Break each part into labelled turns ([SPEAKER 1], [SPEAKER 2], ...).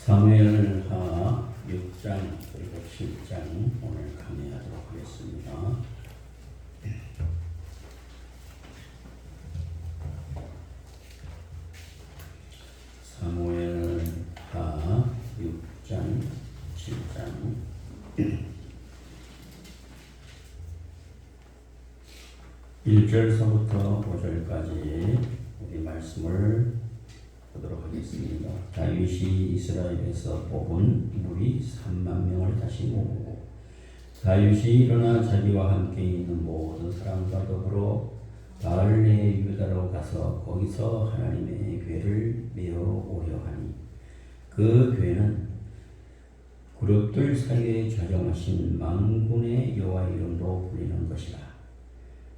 [SPEAKER 1] 사무엘하 6장 그리고 7장 오늘 강의하도록 하겠습니다. 사무엘하 6장 7장 1절서부터 5절까지 우리 말씀을 보도록 하겠습니다. 다윗이 이스라엘에서 뽑은 무리 3만 명을 다시 모으고 다윗이 일어나 자기와 함께 있는 모든 사람과 더불어 바알레 유다로 가서 거기서 하나님의 궤를 메어 오려 하니 그 궤는 그룹들 사이에 좌정하신 만군의 여호와 이름으로 불리는 것이라.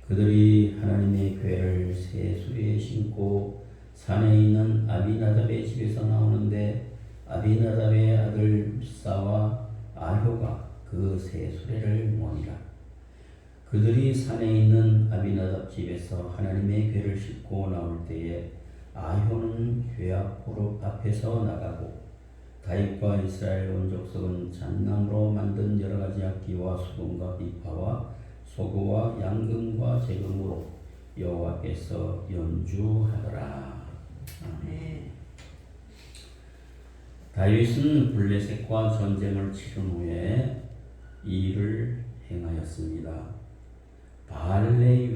[SPEAKER 1] 그들이 하나님의 궤를 새 수레에 심고 산에 있는 아비나답의 집에서 나오는데 아비나답의 아들 무사와 아효가 그 새 수레를 모니라. 그들이 산에 있는 아비나답 집에서 하나님의 궤를 싣고 나올 때에 아효는 궤 앞에서 나가고 다윗과 이스라엘 온 족속은 잣나무로 만든 여러 가지 악기와 수금과 비파와 소고와 양금과 재금으로 여호와께서 연주하더라. 아멘. 다윗은 블레셋과 전쟁을 치른 후에 이 일을 행하였습니다. 바알레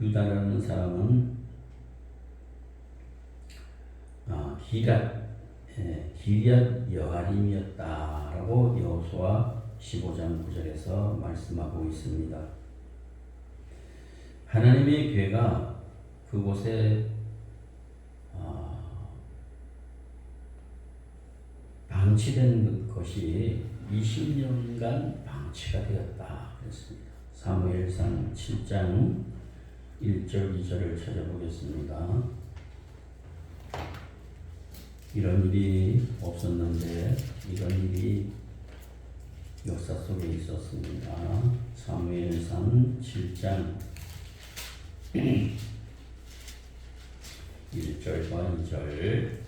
[SPEAKER 1] 유다라는 사람은 기럇 여아림이었다라고 여호수아 15장 9절에서 말씀하고 있습니다. 하나님의 궤가 그곳에 방치된 것이 20년간 방치가 되었다 그랬습니다. 사무엘상 7장 1절 2절을 찾아보겠습니다. 이런 일이 없었는데 이런 일이 역사 속에 있었습니다. 사무엘상 7장 1절과 2절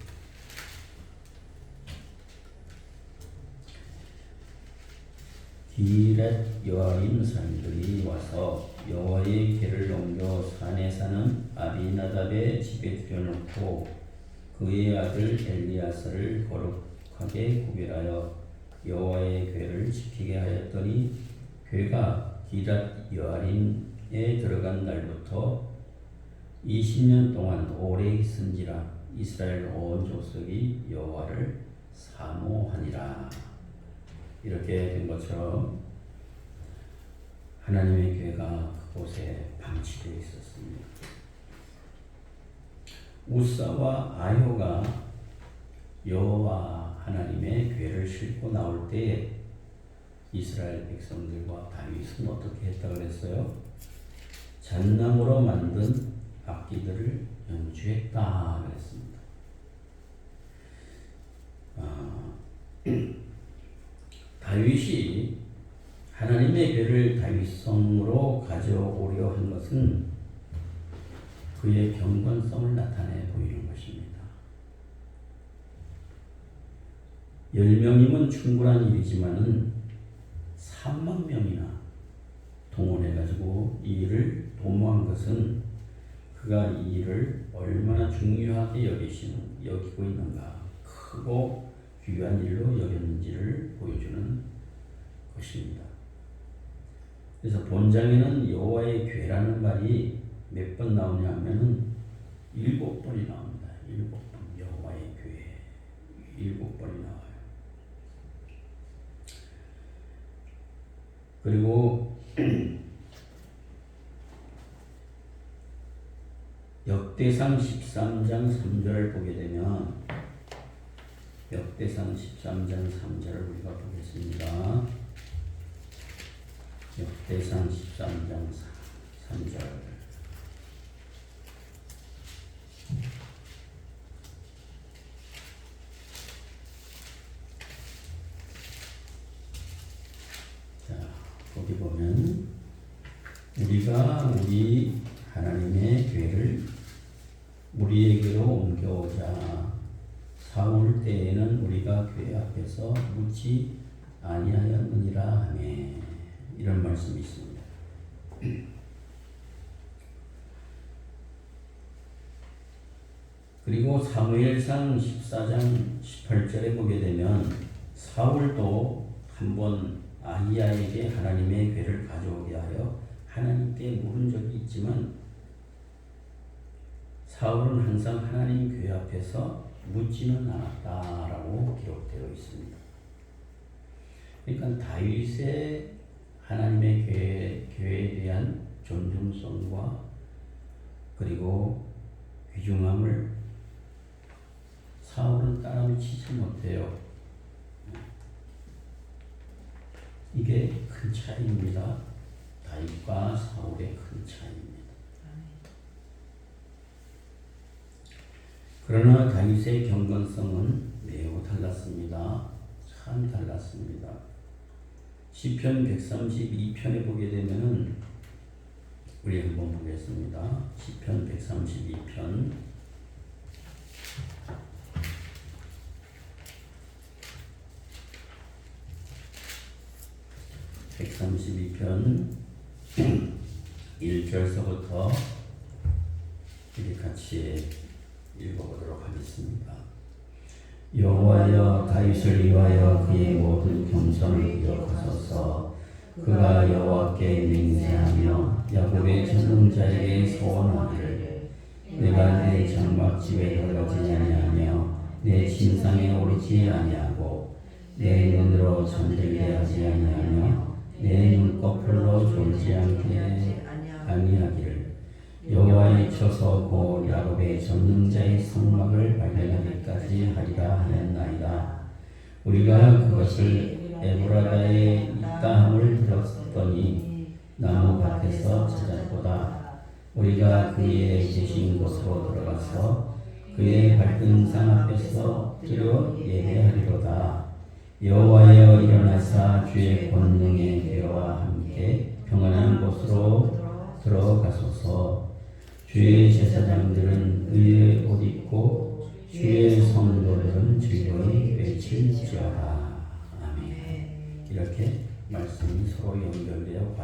[SPEAKER 1] 기럇 여아림 사람들이 와서 여호와의 궤를 옮겨 산에 사는 아비나답의 집에 들여놓고 그의 아들 엘리야스를 거룩하게 구별하여 여호와의 궤를 지키게 하였더니 궤가 기럇 여아림에 들어간 날부터 20년 동안 오래 있은지라 이스라엘 온 족속이 여호와를 사모하니라. 이렇게 된 것처럼 하나님의 궤가 그곳에 방치되어 있었습니다. 우사와 아효가 여호와 하나님의 궤를 싣고 나올 때에 이스라엘 백성들과 다윗은 어떻게 했다고 그랬어요? 잣나무로 만든 악기들을 연주했다 그랬습니다. 다윗이 하나님의 궤를 다윗성으로 가져오려 한 것은 그의 경건성을 나타내 보이는 것입니다. 10명이면 충분한 일이지만은 3만 명이나 동원해가지고 이 일을 도모한 것은 그가 이 일을 얼마나 중요하게 여기고 있는가, 크고 귀한 일로 여겼는지를 보여주는 것입니다. 그래서 본장에는 여호와의 궤라는 말이 몇 번 나오냐 하면은 7번이 나옵니다. 7번 여호와의 궤 7번이 나와요. 그리고 역대상 13장 3절을 보게 되면 역대상 13장 3절을 우리가 보겠습니다. 역대상 13장 3절 자, 거기 보면 우리가 우리 하나님의 궤를 우리에게로 옮겨오자 사울 때 앞에서 묻지 아니하였느니라 하매 이런 말씀이 있습니다. 그리고 사무엘상 14장 18절에 보게 되면 사울도 한번 아히야에게 하나님의 괴를 가져오게 하여 하나님께 물은 적이 있지만 사울은 항상 하나님 괴 앞에서 묻지는 않았다라고 기록되어 있습니다. 그러니까 다윗의 하나님의 괴에 대한 존중성과 그리고 귀중함을 사울은 따라붙이지 못해요. 이게 큰 차이입니다. 다윗과 사울의 큰 차이입니다. 그러나 다윗의 경건성은 매우 달랐습니다. 참 달랐습니다. 시편 132편에 보게 되면은 우리 한번 보겠습니다. 시편 132편 132편 1절서부터 우리 같이 읽어보도록 하겠습니다. 여호와여 다윗을 위하여 그의 모든 겸손을 기억하소서. 그가 여호와께 맹세하며 야곱의 전능자에게 소원하기를 내가 내 장막집에 들어가지 아니하며 내 침상에 오르지 아니하고 내 눈으로 잠들게 하지 아니하며 내 눈꺼풀로 졸지 않게 아니하기를 여호와의 쳐서 곧 야곱의 전능자의 성막을 발견하기까지 하리라 하였나이다. 우리가 그것을 에브라다에 있다함을 들었더니 나무 밭에서 찾았도다. 우리가 그의 계신 곳으로 들어가서 그의 발등상 앞에서 드려 예배하리로다. 여호와여 일어나사 주의 권능의 괴와 함께 평안한 곳으로 들어가소서. 주의 제사장들은 의의 옷 입고 주의 성도들은 즐거이 외칠지어다. 아멘. 이렇게 말씀이 서로 연결되어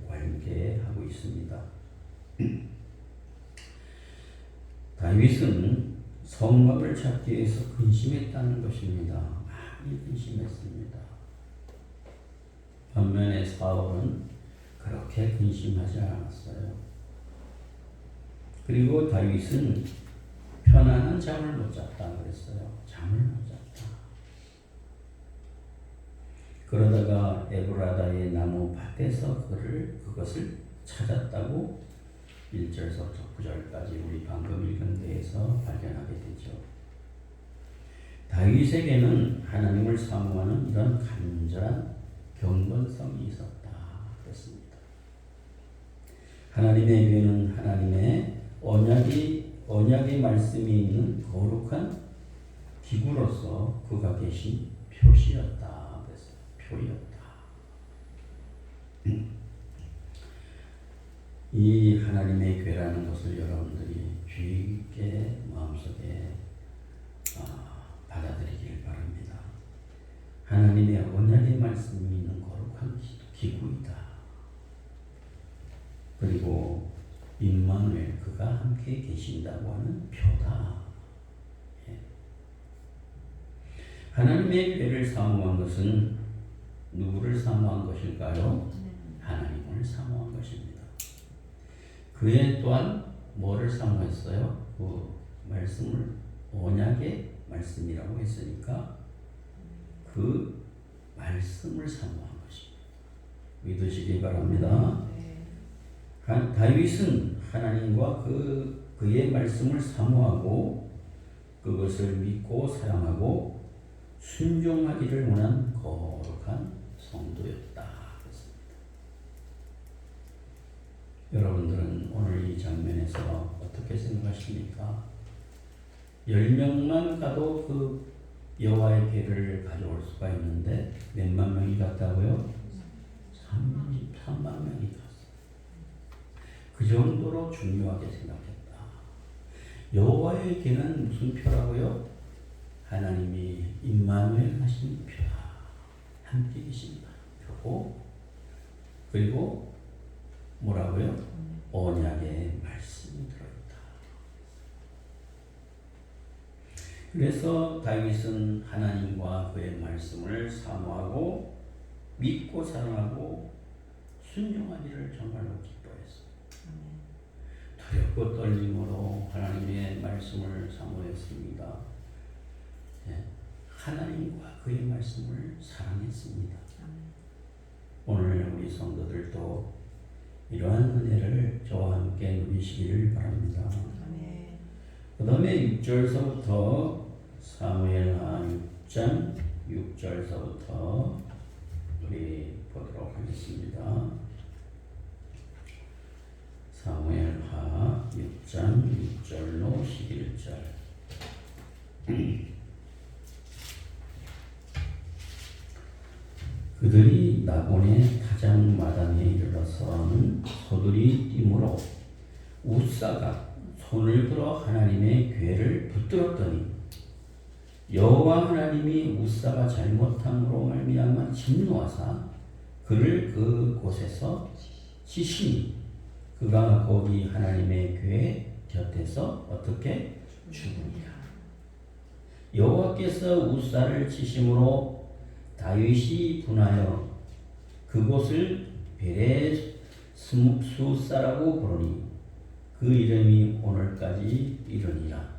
[SPEAKER 1] 관계하고 있습니다. 다윗은 성막을 찾기 위해서 근심했다는 것입니다. 많이 근심했습니다. 반면에 사울은 그렇게 근심하지 않았어요. 그리고 다윗은 편안한 잠을 못 잤다 그랬어요. 잠을 못 잤다. 그러다가 에브라다의 나무 밭에서 그것을 찾았다고 1절서부터 9절까지 우리 방금 읽은 데에서 발견하게 되죠. 다윗에게는 하나님을 사모하는 이런 간절한 경건성이 있었다 그랬습니다. 하나님의 교회는 하나님의 언약의 말씀이 있는 거룩한 기구로서 그가 계신 표시였다 그랬어요. 표였다. 이 하나님의 교회라는 것을 여러분들이 주의 깊게 마음속에 받아들이길 바랍니다. 하나님의 언약의 말씀이 있는 거룩한 기구이다. 그리고 임마누엘 그가 함께 계신다고 하는 표다. 예. 하나님의 교회를 사모한 것은 누구를 사모한 것일까요? 하나님을 사모한 것입니다. 그에 또한 뭐를 사모했어요? 그 말씀을 언약의 말씀이라고 했으니까 그 말씀을 사모한 것입니다. 믿으시기 바랍니다. 다윗은 하나님과 그의 말씀을 사모하고 그것을 믿고 사랑하고 순종하기를 원한 거룩한 성도였다. 여러분들은 오늘 이 장면에서 어떻게 생각하십니까? 10명만 가도 그 여호와의 궤를 가져올 수가 있는데 몇만 명이 갔다고요? 33만 명이 갔어요. 그 정도로 중요하게 생각했다. 여호와의 궤는 무슨 표라고요? 하나님이 임마누엘 하신 표야. 함께 계신다. 표고 그리고 뭐라고요? 언약의 말씀이 들어있다. 그래서 다윗은 하나님과 그의 말씀을 사모하고 믿고 사랑하고 순종하기를 정말로 기뻐했어. 두렵고 떨림으로 하나님의 말씀을 사모했습니다. 하나님과 그의 말씀을 사랑했습니다. 오늘 우리 성도들도 이러한 은혜를 저와 함께 누리시기를 바랍니다. 그 다음에 6절서부터 사무엘하 6장 6절서부터 우리 보도록 하겠습니다. 사무엘하 6장 6절로 11절. 그들이 나본의 타작마당에 이르러서는 소들이 뛰므로 우사가 손을 들어 하나님의 궤를 붙들었더니 여호와 하나님이 우사가 잘못함으로 말미암아 진노하사 그를 그 곳에서 치시니 그가 거기 하나님의 궤 곁에서 어떻게 죽으니라. 여호와께서 우사를 치심으로 다윗이 분하여 그곳을 베레수사라고 부르니 그 이름이 오늘까지 이르니라.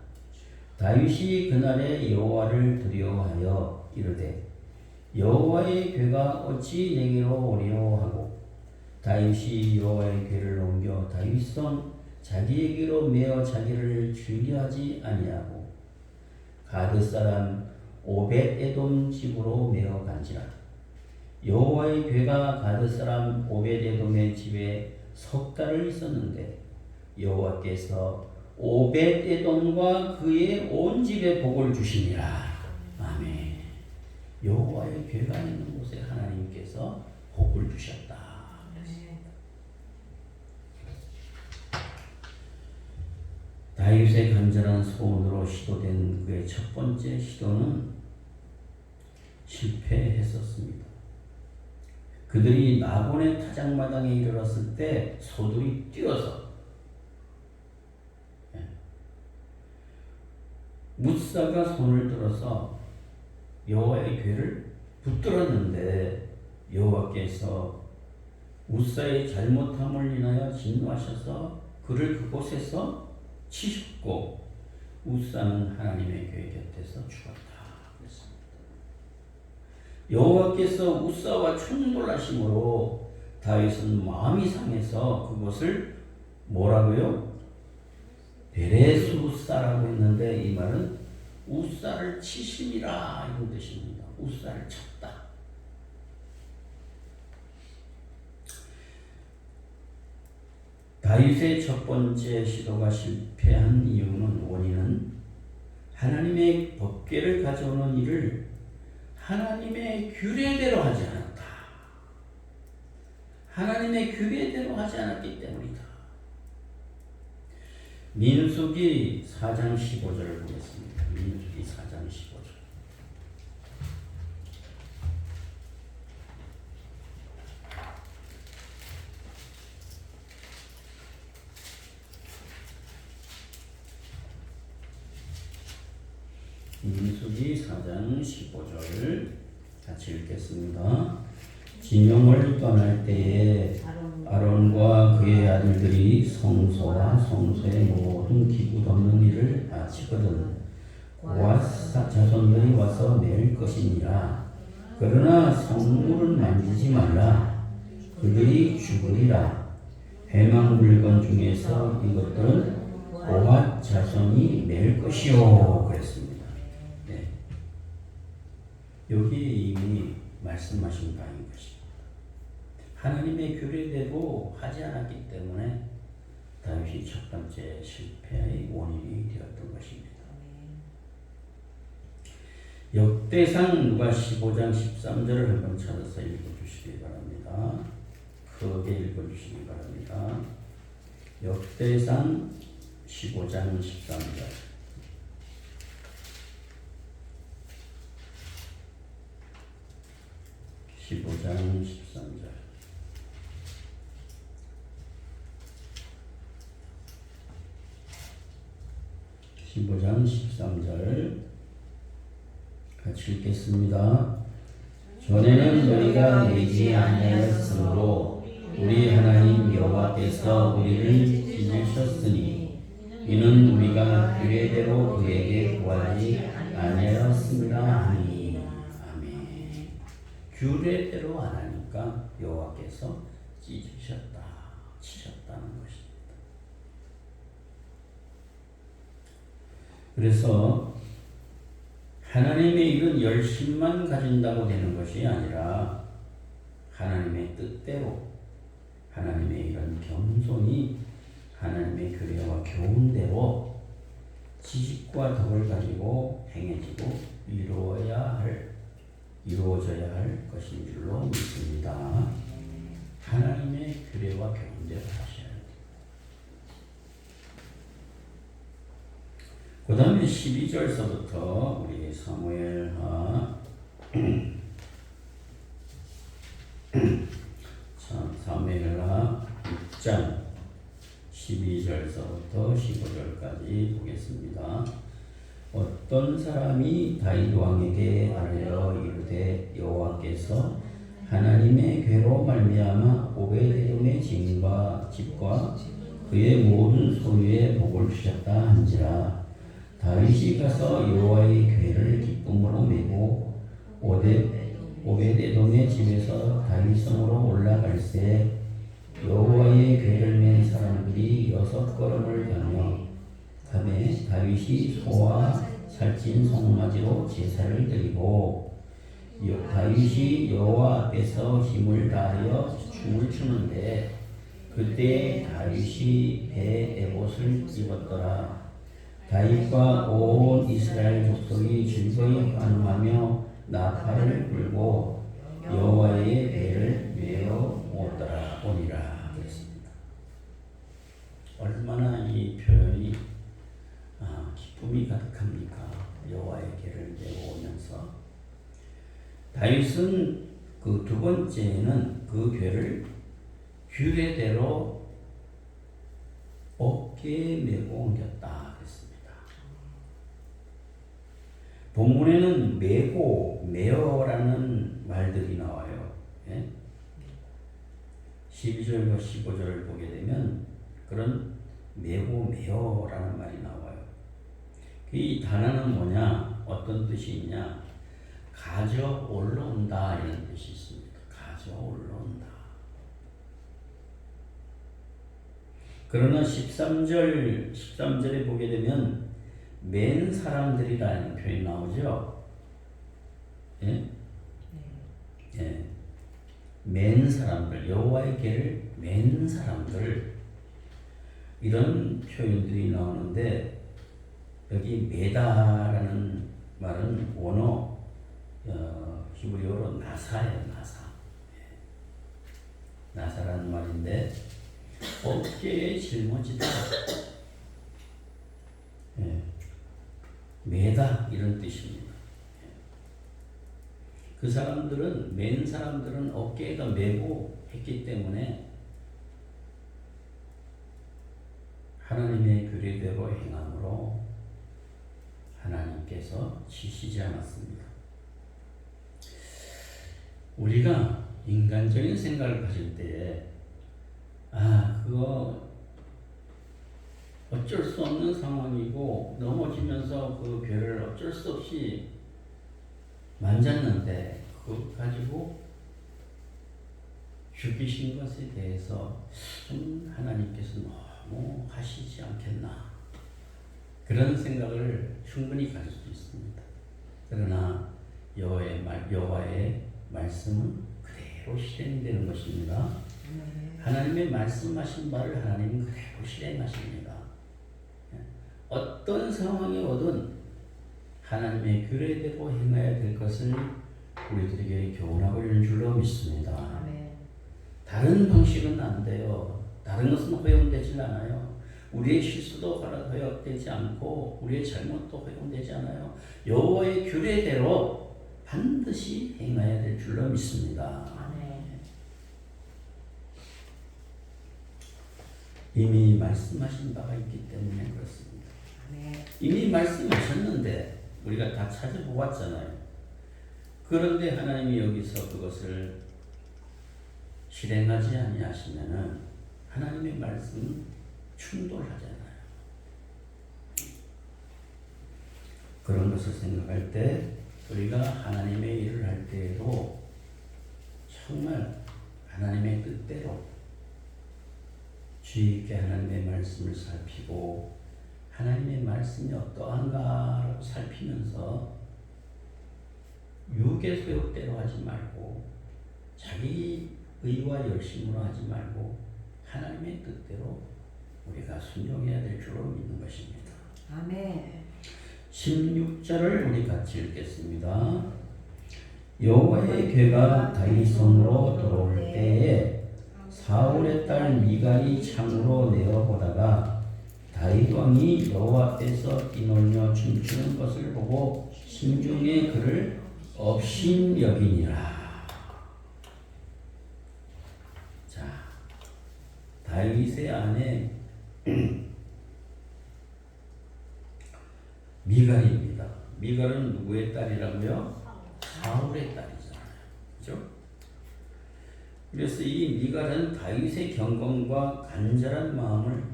[SPEAKER 1] 다윗이 그날에 여호와를 두려워하여 이르되 여호와의 궤가 어찌 내게로 오리요 하고 다윗이 여호와의 궤를 옮겨 다윗성 자기에게로 메어 자기를 즐겨하지 아니하고 가드 사람 오벳에돔 집으로 메어 간지라. 여호와의 궤가 가드 사람 오벳에돔의 집에 석 달을 있었는데 여호와께서 오벳에돔과 그의 온 집에 복을 주시니라. 아멘. 여호와의 궤가 있는 곳에 하나님께서 복을 주셨다. 다윗의 간절한 소원으로 시도된 그의 첫 번째 시도는 실패했었습니다. 그들이 나본의 타작마당에 이르렀을 때 소들이 뛰어서 무사가 손을 들어서 여호와의 궤를 붙들었는데 여호와께서 우사의 잘못함을 인하여 진노하셔서 그를 그곳에서 치셨고 우사는 하나님의 궤 곁에서 죽었다. 그랬습니다. 여호와께서 우사와 충돌하심으로 다윗은 마음이 상해서 그곳을 뭐라고요? 베레수사라고 했는데 이 말은 우사를 치심이라 이런 뜻입니다. 우사를 쳤다. 다윗의 첫 번째 시도가 실패한 원인은 하나님의 법궤를 가져오는 일을 하나님의 규례대로 하지 않았다. 하나님의 규례대로 하지 않았기 때문이다. 민수기 4장 15절을 보겠습니다. 민수기 4장 15절. 민수기 4장 15절 같이 읽겠습니다. 진영을 떠날 때에 아론과 그의 아들들이 성소와 성소의 모든 기구 덮는 일을 마치거든 그와 자손들이 와서 맬 것이니라. 그러나 성물은 만지지 말라. 그들이 죽으리라. 회막 물건 중에서 이것들은 고핫 자손이 맬 것이요. 그랬습니다. 네. 여기 이미 말씀하신 바인 것입니다. 하나님의 규례대로 하지 않았기 때문에 다윗이 첫 번째 실패의 원인이 되었던 것입니다. 역대상 누가 15장 13절을 한번 찾아서 읽어주시기 바랍니다. 크게 읽어주시기 바랍니다. 역대상 15장 13절. 15장 13절. (15장 13절) 같이 읽겠습니다. 전에는 너희가 내지 아니하였으므로 우리 하나님 여호와께서 우리를 찢으셨으니 이는 우리가 규례대로 그에게 구하지 아니하였습니다 하니. 아멘. 규례대로 안 하니까 여호와께서 찢으셨다, 치셨다는 것입니다. 그래서 하나님의 일은 열심만 가진다고 되는 것이 아니라 하나님의 뜻대로, 하나님의 일은 겸손히 하나님의 규례와 교훈대로 지식과 덕을 가지고 행해지고 이루어져야 할 것인 줄로 믿습니다. 하나님의 규례와 교훈대로 하셔야 돼요. 그 다음에 12절서부터 우리 사무엘하 사무엘하 6장 12절서부터 15절까지 보겠습니다. 어떤 사람이 다윗 왕에게 아뢰어 이르되 여호와께서 하나님의 괴로 말미암아 오베데돔의 집과 그의 모든 소유에 복을 주셨다 한지라. 다윗이 가서 여호와의 궤를 기쁨으로 메고 오베데돔의 집에서 다윗성으로 올라갈새 여호와의 궤를 맨 사람들이 6걸음을 가며 다윗이 소와 살찐 송아지로 제사를 드리고 다윗이 여호와 앞에서 힘을 다하여 춤을 추는데 그때 다윗이 배 에봇을 입었더라. 다윗과 온 이스라엘 족속이 즐거이 환호하며 나팔을 불고 여호와의 배를 메어 오니라 그랬습니다. 얼마나 이 표현이 기쁨이 가득합니까? 여호와의 배를 메어 오면서 다윗은 그 두 번째는 그 궤를 규례대로 어깨에 메고 옮겼다 그랬습니다. 본문에는 메고, 메어라는 말들이 나와요. 예? 12절과 15절을 보게 되면 그런 메고, 메어라는 말이 나와요. 이 단어는 뭐냐? 어떤 뜻이 있냐? 가져 올라온다 이런 뜻이 있습니다. 가져 올라온다. 그러나 13절에 보게 되면 맨 사람들이라는 표현이 나오죠. 예? 예. 맨 사람들, 여호와의 궤를 맨 사람들 이런 표현들이 나오는데 여기 메다라는 말은 원어 히브리어로 나사예요. 나사. 예. 나사라는 말인데 어깨에 짊어지다. 예. 메다 이런 뜻입니다. 예. 그 사람들은 맨 사람들은 어깨에다 메고 했기 때문에 하나님의 규례대로 행함으로 하나님께서 치시지 않았습니다. 우리가 인간적인 생각을 가질 때에 그거 어쩔 수 없는 상황이고 넘어지면서 그 궤를 어쩔 수 없이 만졌는데 그거 가지고 죽이신 것에 대해서 좀 하나님께서 너무 하시지 않겠나 그런 생각을 충분히 가질 수 있습니다. 그러나 여호와의 말씀은 그대로 실행되는 것입니다. 하나님의 말씀하신 바를 하나님은 그대로 실행하십니다. 어떤 상황이 오든 하나님의 규례대로 행해야 될 것을 우리들에게 교훈하고 있는 줄로 믿습니다. 다른 방식은 안 돼요. 다른 것은 허용되지 않아요. 우리의 실수도 허용되지 않고 우리의 잘못도 허용되지 않아요. 여호와의 규례대로 반드시 행해야 될 줄로 믿습니다. 이미 말씀하신 바가 있기 때문에 그렇습니다. 이미 말씀하셨는데 우리가 다 찾아보았잖아요. 그런데 하나님이 여기서 그것을 실행하지 아니하시면은 하나님의 말씀은 충돌하잖아요. 그런 것을 생각할 때 우리가 하나님의 일을 할 때에도 정말 하나님의 뜻대로 주의 깊게 하나님의 말씀을 살피고 하나님의 말씀이 어떠한가라고 살피면서 육의 소욕대로 하지 말고 자기 의와 열심으로 하지 말고 하나님의 뜻대로 우리가 순종해야 될 줄로 믿는 것입니다.
[SPEAKER 2] 아멘.
[SPEAKER 1] 16절을 우리 같이 읽겠습니다. 여호와의 괴가 다윗 성으로 들어올 때에 사울의 딸 미갈이 창으로 내어보다가 다윗 왕이 여호와 앞에서 뛰놀며 춤추는 것을 보고 심중에 그를 업신여기니라. 자, 다윗의 아내 미갈입니다. 미갈은 누구의 딸이라고요? 사울의 딸이잖아요. 그죠? 그래서 이 미갈은 다윗의 경건과 간절한 마음을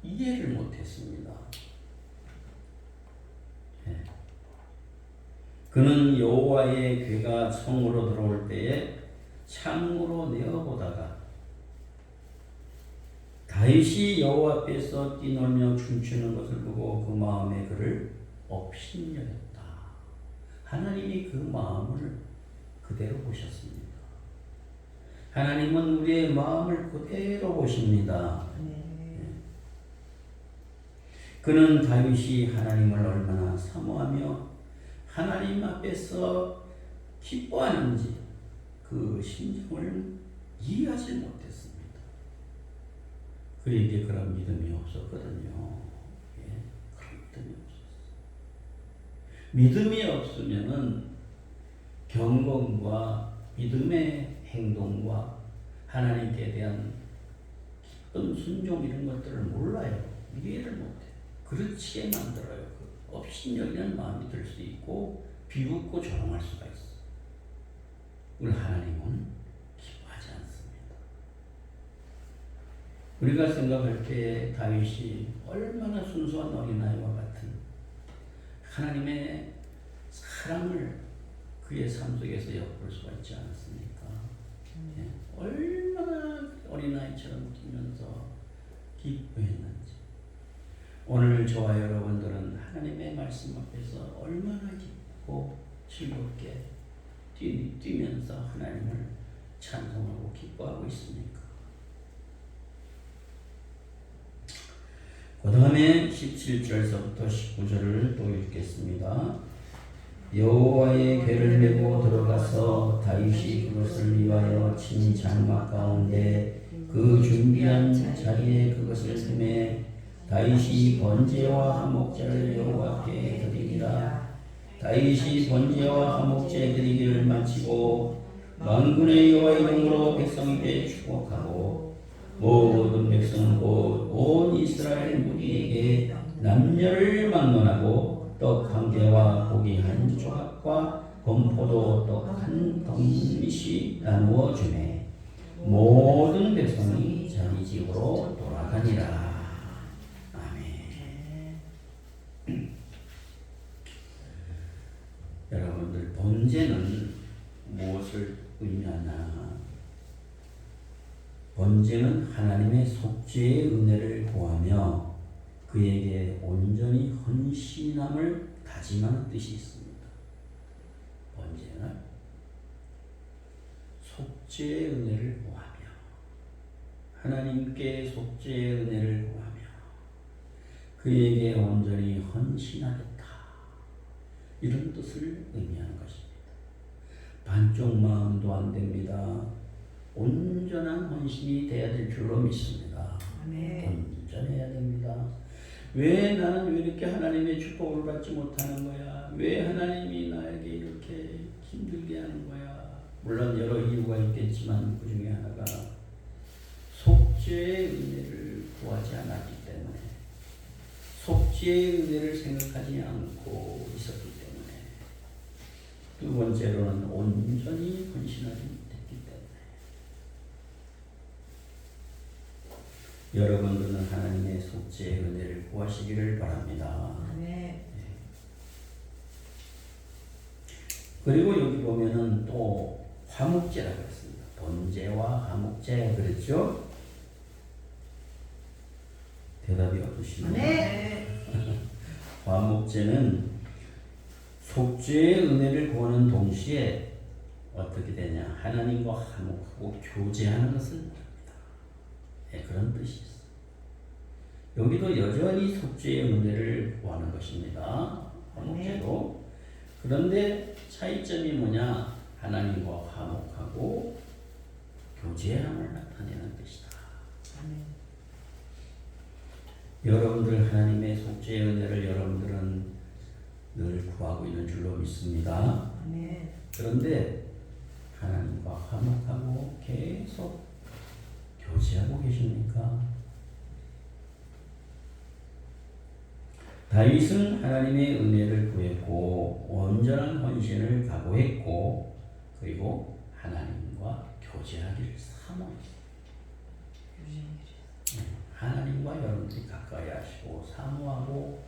[SPEAKER 1] 이해를 못했습니다. 그는 여호와의 괴가 성으로 들어올 때에 창으로 내어보다가 다윗이 여호와 앞에서 뛰놀며 춤추는 것을 보고 그 마음에 그를 업신여겼다. 하나님이 그 마음을 그대로 보셨습니다. 하나님은 우리의 마음을 그대로 보십니다. 그는 다윗이 하나님을 얼마나 사모하며 하나님 앞에서 기뻐하는지 그 심정을 이해하지 못했습니다. 그에게 그런 믿음이 없었거든요. 그런 믿음이 없었어요. 믿음이 없으면은 경건과 믿음의 행동과 하나님께 대한 기쁨, 순종 이런 것들을 몰라요. 이해를 못해요. 그렇게 만들어요. 업신여기는 마음이 들 수 있고 비웃고 조롱할 수가 있어요. 우리 하나님은 기뻐하지 않습니다. 우리가 생각할 때 다윗이 얼마나 순수한 어린아이와 같은 하나님의 사랑을 그의 삶 속에서 엿볼 수가 있지 않았습니까? 얼마나 어린아이처럼 뛰면서 기뻐했는지. 오늘 저와 여러분들은 하나님의 말씀 앞에서 얼마나 기쁘고 즐겁게 뛰면서 하나님을 찬송하고 기뻐하고 있습니까? 그 다음에 17절서부터 19절을 또 읽겠습니다. 여호와의 궤를 메고 들어가서 다윗이 그것을 위하여 친 장막 가운데 그 준비한 자리에 그것을 두매 다윗이 번제와 화목제를 여호와 앞에 드리니라. 다윗이 번제와 화목제 드리기를 마치고 만군의 여호와 이름으로 백성에게 축복하고 모든 백성은 곧 온 이스라엘 무리에게 남녀를 막론하고 떡 한 개와 고기 한 조각과 건포도 떡 한 덩이씩 나누어 주매 모든 백성이 자기 집으로 돌아가니라. 여러분들, 번제는 무엇을 의미하나? 번제는 하나님의 속죄의 은혜를 구하며 그에게 온전히 헌신함을 다짐하는 뜻이 있습니다. 번제는 속죄의 은혜를 구하며 하나님께 속죄의 은혜를 구하며 그에게 온전히 헌신하겠다. 이런 뜻을 의미하는 것입니다. 반쪽 마음도 안 됩니다. 온전한 헌신이 돼야 될 줄로 믿습니다. 온전해야 됩니다. 왜 나는 왜 이렇게 하나님의 축복을 받지 못하는 거야? 왜 하나님이 나에게 이렇게 그렇게 힘들게 하는 거야? 물론 여러 이유가 있겠지만 그 중에 하나가 속죄의 은혜를 구하지 않았기 때문에, 속죄의 은혜를 생각하지 않고 있었기 때문에, 두 번째로는 온전히 헌신하지 못했기 때문에. 여러분들은 하나님의 속죄의 은혜를 구하시기를 바랍니다.
[SPEAKER 2] 네.
[SPEAKER 1] 그리고 여기 보면은 또 화목제라고 했습니다. 번제와 화목제 그랬죠? 대답이 없으시네요.
[SPEAKER 2] 네.
[SPEAKER 1] 화목제는 속죄의 은혜를 구하는 동시에 어떻게 되냐? 하나님과 화목하고 교제하는 것을 말합니다. 네, 그런 뜻이 있어요. 여기도 여전히 속죄의 은혜를 구하는 것입니다. 화목제도. 그런데 차이점이 뭐냐? 하나님과 화목하고 교제함을 나타내는 것이다.
[SPEAKER 2] 아멘.
[SPEAKER 1] 여러분들 하나님의 속죄의 은혜를 여러분들은 늘 구하고 있는 줄로 믿습니다.
[SPEAKER 2] 아멘.
[SPEAKER 1] 그런데 하나님과 화목하고 계속 교제하고 계십니까? 다윗은 하나님의 은혜를 구했고 온전한 헌신을 각오했고 그리고 하나님과 교제하기를 사모했습니다. 하나님과 여러분들이 가까이 하시고 사모하고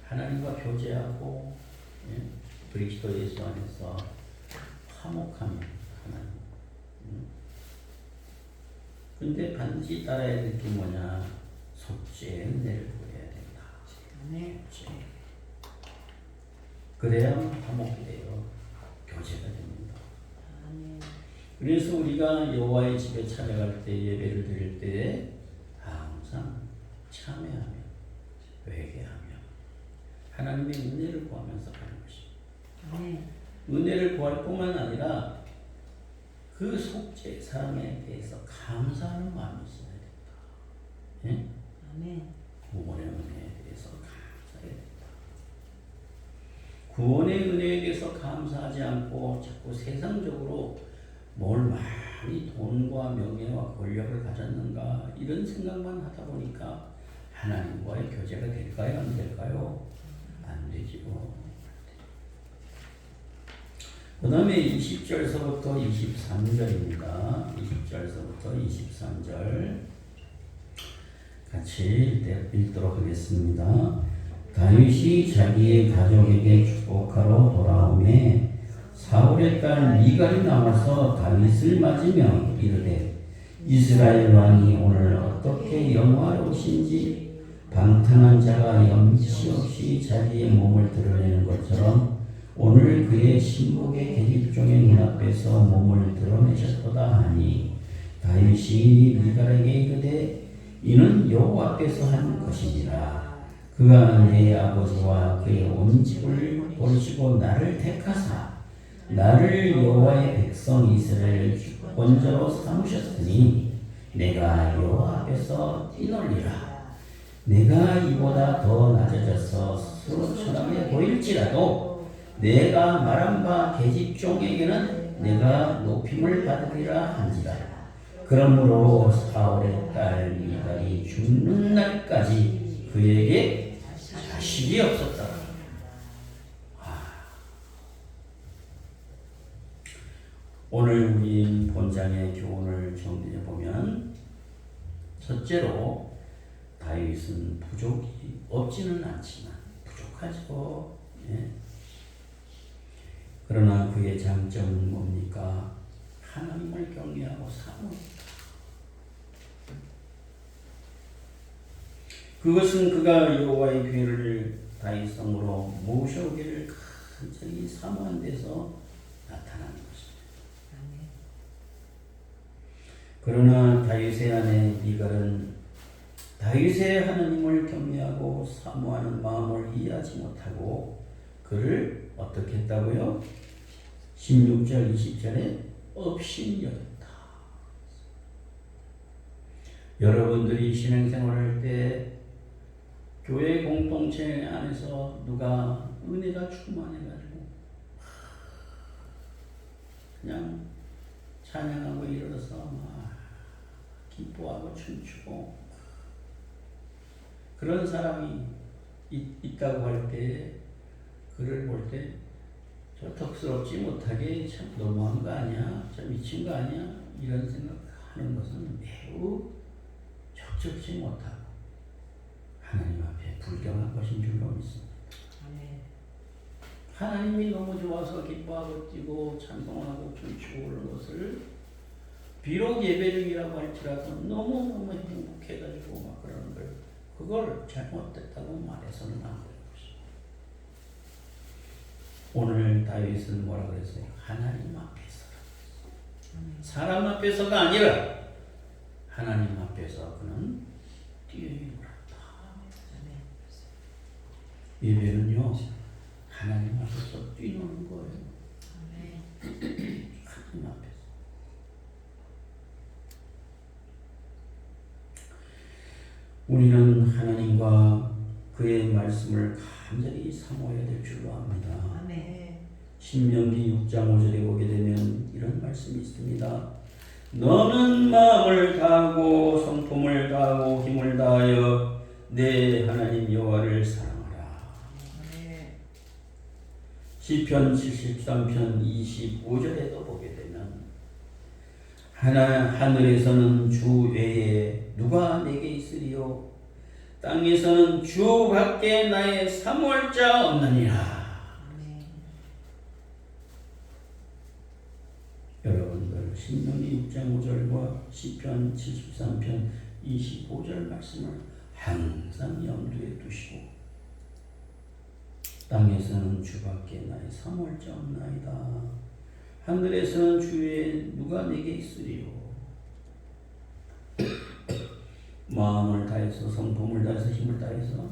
[SPEAKER 1] 하나님과 교제하고 그리스도 예수 안에서 화목하면 하나님. 근데 반드시 따라야 될 게 뭐냐? 속죄의 은혜를 구해야 된다.
[SPEAKER 2] 아멘.
[SPEAKER 1] 그래야 화목이 돼요. 교제가 됩니다.
[SPEAKER 2] 아멘.
[SPEAKER 1] 그래서 우리가 여호와의 집에 찾아갈 때 예배를 드릴 때 항상 참회하며 회개하며 하나님의 은혜를 구하면서 가는 것입니다.
[SPEAKER 2] 아멘.
[SPEAKER 1] 은혜를 구할 뿐만 아니라 그 속죄 사랑에 대해서 감사하는 마음이 있어야 된다. 예?
[SPEAKER 2] 아멘.
[SPEAKER 1] 구원의 은혜에 대해서 감사해야 된다. 구원의 은혜에 대해서 감사하지 않고 자꾸 세상적으로 뭘 많이 돈과 명예와 권력을 가졌는가 이런 생각만 하다 보니까 하나님과의 교제가 될까요? 안 될까요? 안 되지요. 그 다음에 20절서부터 23절입니다. 20절서부터 23절 같이 읽도록 하겠습니다. 다윗이 자기의 가족에게 축복하러 돌아오매 사울의 딸 미갈이 나와서 다윗을 맞으며 이르되 이스라엘 왕이 오늘 어떻게 영화로우신지 방탕한 자가 염치 없이 자기의 몸을 드러내는 것처럼 오늘 그의 신복의 계집종의 눈앞에서 몸을 드러내셨도다 하니 다윗이 미갈에게 이르되 이는 여호와께서 한 것이니라. 그가 내 아버지와 그의 온 집을 돌시고 나를 택하사 나를 여호와의 백성 이스라엘 주권자로 삼으셨으니 내가 여호와 앞에서 뛰놀리라. 내가 이보다 더 낮아져서 스스로 천함해 보일지라도 내가 말한 바 계집종에게는 내가 높임을 받으리라 한지라. 그러므로 사울의 딸 미갈이 죽는 날까지 그에게 자식이 없었다. 오늘 우리 본장의 교훈을 정리해 보면 첫째로 다윗은 부족이 없지는 않지만 부족하죠. 예. 그러나 그의 장점은 뭡니까? 하나님을 경외하고 사모합니다. 그것은 그가 여호와의 괴를 다윗성으로 모셔오기를 간절히 사모한 데서 나타나는 것입니다. 그러나 다윗의 아내 미갈은 다윗의 하나님을 경외하고 사모하는 마음을 이해하지 못하고 그를 어떻게 했다고요? 16절 20절에 업신여겼다. 여러분들이 신앙생활할 때 교회 공동체 안에서 누가 은혜가 충만해가지고 그냥 찬양하고 일어서 막 기뻐하고 춤추고 그런 사람이 있다고 할 때 그를 볼 때 저 덕스럽지 못하게 참 너무한 거 아니야? 참 미친 거 아니야? 이런 생각하는 것은 매우 적절치 못하고 하나님 앞에 불경한 것인 줄로 믿습니다.
[SPEAKER 2] 아멘.
[SPEAKER 1] 하나님이 너무 좋아서 기뻐하고 뛰고 찬송하고 춤추고 그런 것을 비록 예배중이라고 할지라도 너무너무 행복해가지고 막 그러는 걸 그걸 잘못됐다고 말해서는 안 되는 것입니다. 오늘 다윗은 뭐라 그랬어요? 하나님 앞에서 사람 앞에서가 아니라 하나님 앞에서 그는 뛰어놀았다. 예배는요 하나님 앞에서 뛰노는 거예요. 하나님 앞에서. 우리는 하나님과 그의 말씀을 간절히 사모해야 될 줄로 압니다.
[SPEAKER 2] 아멘.
[SPEAKER 1] 신명기 6장 5절에 보게 되면 이런 말씀이 있습니다. 너는 마음을 다하고 성품을 다하고 힘을 다하여 내 하나님 여호와를 사랑하라. 시편 73편 25절에도 보게 되면 하늘에서는 주 외에 누가 내게 있으리요 땅에서는 주 밖에 나의 사모할 자 없느니라. 여러분들 신명기 6장 5절과 시편 73편 25절 말씀을 항상 염두에 두시고 땅에서는 주밖에 나의 사모할 자 없나이다. 하늘에서는 주의 누가 내게 있으리요. 마음을 다해서 성품을 다해서 힘을 다해서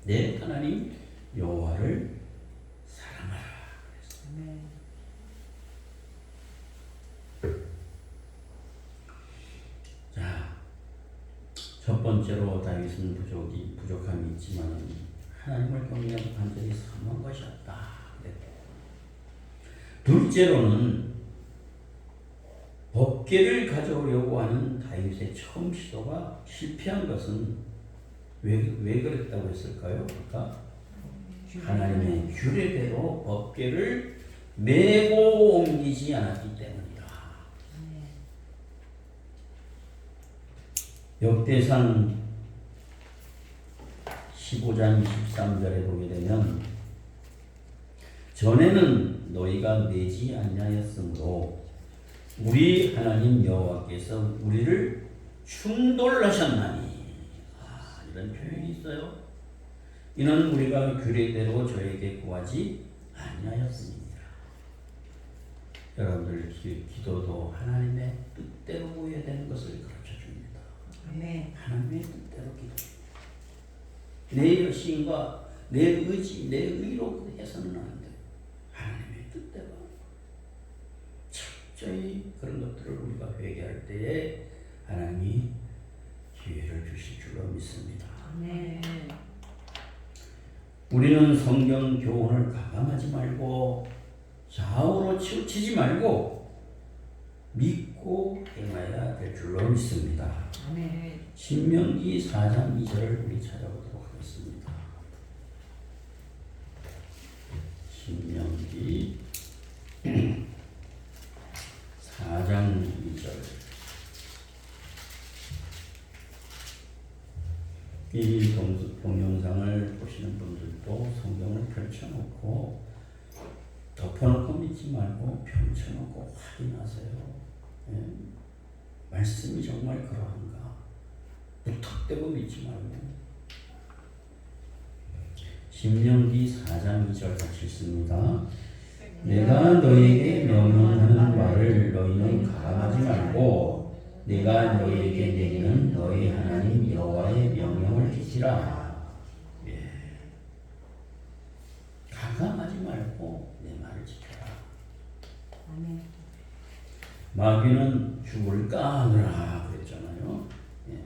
[SPEAKER 1] 내 하나님 여호와를 사랑하라. 자, 첫 번째로 다윗은 부족함이 있지만 하나님을 경외하고 간절히 사모한 것이었다. 둘째로는 법궤를 가져오려고 하는 다윗의 처음 시도가 실패한 것은 왜 그랬다고 했을까요? 그러니까 하나님의 규례대로 법궤를 메고 옮기지 않았기 때문이다. 역대상 15장 23절에 보게 되면 전에는 너희가 내지 아니하였으므로 우리 하나님 여호와께서 우리를 충돌하셨나니. 이런 표현이 있어요. 이는 우리가 규례대로 저에게 구하지 아니하였습니다. 여러분들 기도도 하나님의 뜻대로 구해야 되는 것을 가르쳐 줍니다.
[SPEAKER 2] 아멘.
[SPEAKER 1] 하나님의 뜻대로 기도. 내 열심과 내 의지, 내 의로 해서는 안 돼. 하나님의 뜻대로 철저히 그런 것들을 우리가 회개할 때에 하나님이 기회를 주실 줄로 믿습니다.
[SPEAKER 2] 아멘.
[SPEAKER 1] 우리는 성경 교훈을 가감하지 말고 좌우로 치우치지 말고 믿고 행해야 될 줄로 믿습니다.
[SPEAKER 2] 아멘.
[SPEAKER 1] 신명기 4장 2절을 우리 찾아보도록 하겠습니다. 신명기 4장 2절. 이 동영상을 보시는 분들도 성경을 펼쳐놓고 덮어놓고 믿지 말고 펼쳐놓고 확인하세요. 예? 말씀이 정말 그러한가? 무턱대고 믿지 말고. 신명기 4장 2절 같이 읽습니다. 내가 너희에게 명령하는 말을 너희는 가감하지 말고 내가 너희에게 내리는 너희 하나님 여호와의 명령을 지키라. 예. 가감하지 말고 내 말을 지켜라.
[SPEAKER 2] 아멘.
[SPEAKER 1] 마귀는 죽을까 하느라 그랬잖아요. 예.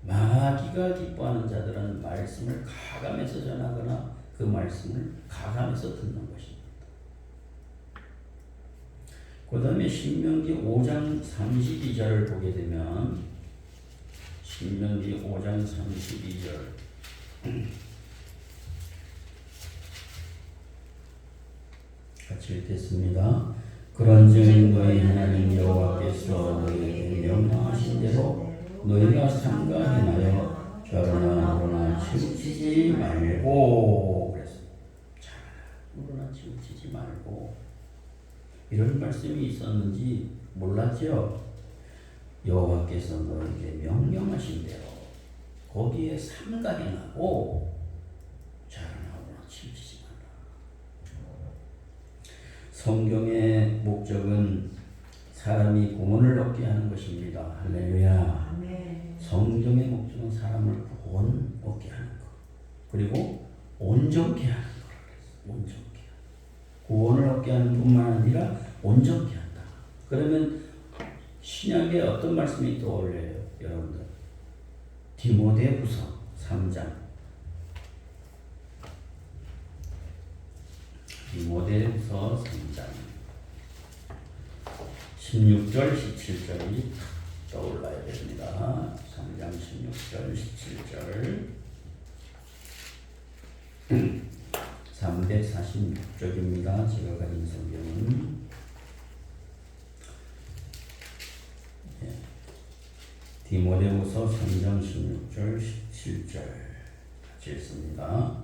[SPEAKER 1] 마귀가 기뻐하는 자들은 말씀을 가감해서 전하거나 그 말씀을 가감해서 듣는 것입니다. 그 다음에 신명기 5장 32절을 보게 되면 신명기 5장 32절 같이 읽겠습니다. 그런즉 너희 하나님 여호와께서 너희에게 명령하신 대로 너희가 삼가 행하여 좌로나 우로나 치우치지 말고 그랬어. 좌로나 치우치지 말고 이런 말씀이 있었는지 몰랐죠? 여호와께서 너희에게 명령하신 대로 거기에 삼가 행하고 좌로나 우로나 치우치지 말라. 성경의 목적은 사람이 구원을 얻게 하는 것입니다. 할렐루야.
[SPEAKER 2] 아멘.
[SPEAKER 1] 성경의 목적은 사람을 구원 얻게 하는 것. 그리고 온전케 하는 거라 그랬어. 온전케. 구원을 얻게 하는 뿐만 아니라 온전케 한다. 그러면 신약에 어떤 말씀이 떠올려요, 여러분들? 디모데후서 3장. 디모데후서 3장 16절 17절이 떠올라야 됩니다. 3장 16절 17절 346쪽입니다. 제가 가진 성경은 디모데후서 3장 16절 17절 같이 읽습니다.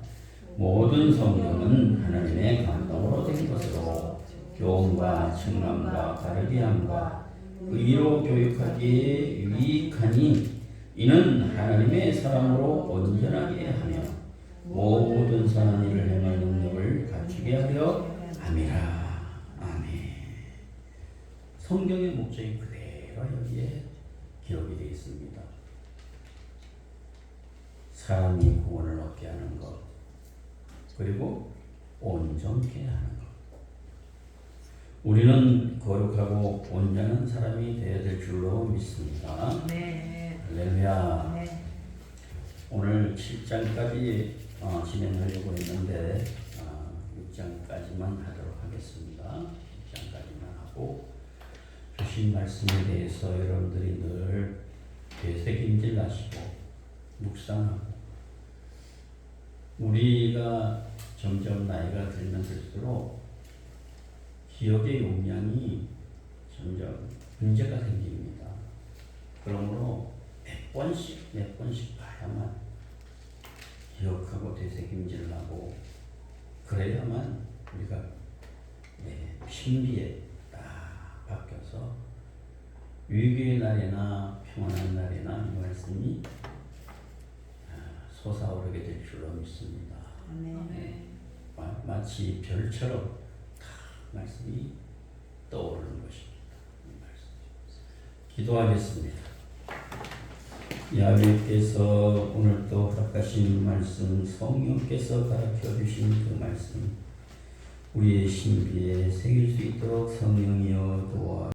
[SPEAKER 1] 모든 성경은 하나님의 감동으로 된 것으로 교훈과 책망과 바르게 함과 의로 교육하기에 유익하니 이는 하나님의 사랑으로 온전하게 하며 모든 선한 일을 행할 능력을 갖추게 하려 함이라. 아멘. 성경의 목적이 그대로 여기에 기록이 되어 있습니다. 사람이 구원을 얻게 하는 것, 그리고 온전케 하는 것. 우리는 거룩하고 온전한 사람이 되어야 될 줄로 믿습니다.
[SPEAKER 2] 네.
[SPEAKER 1] 할렐루야.
[SPEAKER 2] 네.
[SPEAKER 1] 오늘 7장까지 진행하려고 했는데 6장까지만 하도록 하겠습니다. 6장까지만 하고 주신 말씀에 대해서 여러분들이 늘 되새김질 하시고 묵상하고 우리가 점점 나이가 들면 들수록 기억의 용량이 점점 문제가 생깁니다. 그러므로 몇 번씩 봐야만 기억하고 되새김질하고 그래야만 우리가 신비에 딱 바뀌어서 위기의 날이나 평안한 날이나 이 말씀이 솟아오르게 될 줄로 믿습니다.
[SPEAKER 2] 아멘.
[SPEAKER 1] 마치 별처럼 다 말씀이 떠오르는 것입니다. 이 말씀. 기도하겠습니다. 야훼께서 오늘 또 허락하신 말씀, 성령께서 가르쳐 주신 그 말씀, 우리의 신비에 새길 수 있도록 성령이여 도와